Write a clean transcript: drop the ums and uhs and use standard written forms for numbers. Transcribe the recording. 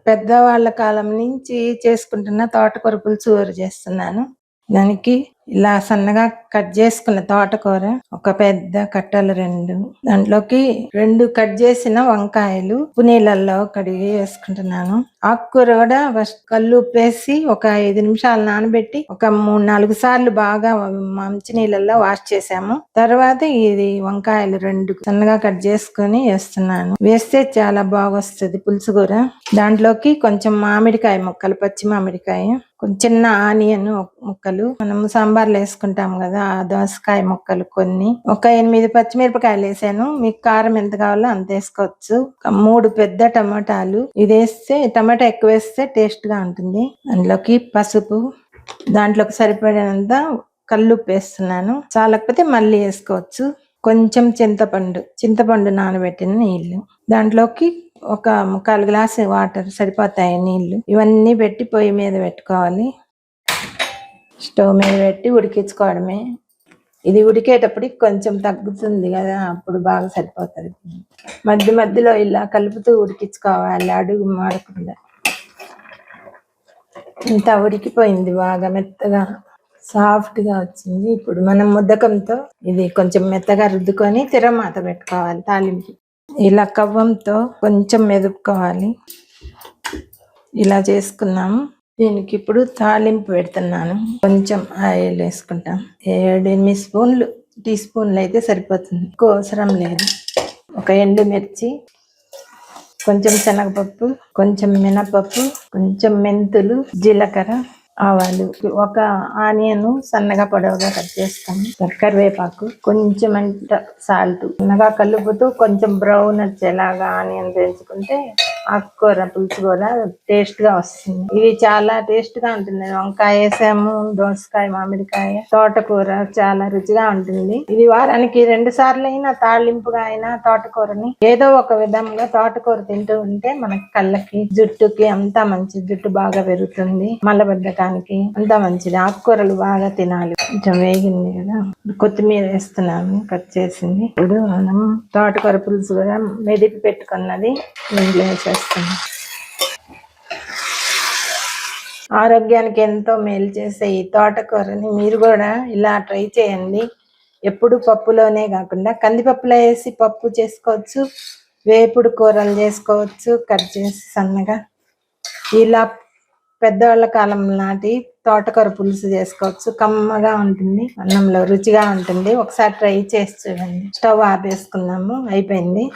పెద్దవాళ్ళ కాలం నుంచి చేసుకుంటున్న తోటకూర పులుసు చేస్తున్నాను. దానికి ఇలా సన్నగా కట్ చేసుకున్న తోటకూర, ఒక పెద్ద కట్టలు 2, దాంట్లోకి 2 కట్ చేసిన వంకాయలు ఉప్పు నీళ్ళల్లో కడిగి వేసుకుంటున్నాను. ఆకుకూర కూడా ఫస్ట్ కళ్ళు ఉప్పేసి ఒక 5 నిమిషాలు నానబెట్టి ఒక 3-4 సార్లు బాగా మంచి నీళ్ళల్లో వాష్ చేసాము. తర్వాత ఇది వంకాయలు 2 సన్నగా కట్ చేసుకుని వేస్తున్నాను. వేస్తే చాలా బాగా వస్తుంది పులుసు కూర. దాంట్లోకి కొంచెం మామిడికాయ ముక్కలు, పచ్చి మామిడికాయ, కొంచెం చిన్న ఆనియన్ ముక్కలు, మనం సాంబార్లో వేసుకుంటాం కదా ఆ దోసకాయ ముక్కలు కొన్ని, ఒక 8 పచ్చిమిరపకాయలు వేసాను. మీకు కారం ఎంత కావాలో అంత వేసుకోవచ్చు. 3 పెద్ద టమాటాలు, ఇది వేస్తే టమాటా ఎక్కువ వేస్తే టేస్ట్ గా ఉంటుంది. అందులోకి పసుపు, దాంట్లోకి సరిపడినంత కల్లుప్పు వేస్తున్నాను. చాలకపోతే మళ్ళీ వేసుకోవచ్చు. కొంచెం చింతపండు నానబెట్టిన నీళ్లు, దాంట్లోకి ఒక 1/4 గ్లాసు వాటర్ సరిపోతాయి నీళ్లు. ఇవన్నీ పెట్టి పొయ్యి మీద పెట్టుకోవాలి. స్టవ్ మీద పెట్టి ఉడికించుకోవడమే. ఇది ఉడికేటప్పటికి కొంచెం తగ్గుతుంది కదా, అప్పుడు బాగా సరిపోతుంది. మధ్య మధ్యలో ఇలా కలుపుతూ ఉడికించుకోవాలి, అడుగు మాడకుండా. ఇంత ఉడికిపోయింది, బాగా మెత్తగా సాఫ్ట్ గా వచ్చింది. ఇప్పుడు మనం ముద్దకంతో ఇది కొంచెం మెత్తగా రుద్దుకొని తిరమాత పెట్టుకోవాలి. తాలింపు ఇలా కవ్వంతో కొంచెం మెదుపుకోవాలి. ఇలా చేసుకున్నాము. దీనికి ఇప్పుడు తాలింపు పెడుతున్నాను. కొంచెం ఆయిల్ వేసుకుంటాం. 7-8 స్పూన్లు, టీ స్పూన్లు అయితే సరిపోతుంది, ఎక్కువ అవసరం లేదు. ఒక ఎండుమిర్చి, కొంచెం శనగపప్పు, కొంచెం మినపప్పు, కొంచెం మెంతులు, జీలకర్ర, ఆవాలు, ఒక ఆనియన్ సన్నగా పొడవుగా కట్ చేసుకొని, కరివేపాకు, కొంచెం సాల్ట్, సన్నగా కలుపుతూ కొంచెం బ్రౌన్ వచ్చేలాగా ఆనియన్ వేయించుకుంటే ఆకుకూర పులుసు కూర టేస్ట్ గా వస్తుంది. ఇది చాలా టేస్ట్ గా ఉంటుంది. వంకాయ వేసాము, దోసకాయ, మామిడికాయ, తోటకూర చాలా రుచిగా ఉంటుంది. ఇది వారానికి 2 సార్లు అయినా తాళింపుగా అయినా తోటకూరని ఏదో ఒక విధంగా తోటకూర తింటూ ఉంటే మనకి కళ్ళకి, జుట్టుకి అంతా మంచిది. జుట్టు బాగా పెరుగుతుంది, మలబద్ధకానికి అంతా మంచిది. ఆకుకూరలు బాగా తినాలి. కొంచెం వేగింది కదా, కొత్తిమీర వేస్తున్నాను కట్ చేసింది. ఇప్పుడు మనం తోటకూర పులుసు కూడా మెదిపి పెట్టుకున్నది ఇంట్లో వేసేస్తున్నాం. ఆరోగ్యానికి ఎంతో మేలు చేసే ఈ తోటకూరని మీరు కూడా ఇలా ట్రై చేయండి. ఎప్పుడు పప్పులోనే కాకుండా కందిపప్పులో వేసి పప్పు చేసుకోవచ్చు, వేపుడు కూరలు చేసుకోవచ్చు కట్ చేసి సన్నగా. ఇలా పెద్దవాళ్ళ కాలం నాటి తోటకూర పులుసు చేసుకోవచ్చు. కమ్మగా ఉంటుంది, అన్నంలో రుచిగా ఉంటుంది. ఒకసారి ట్రై చేసి చూడండి. స్టవ్ ఆపేసుకున్నాము, అయిపోయింది.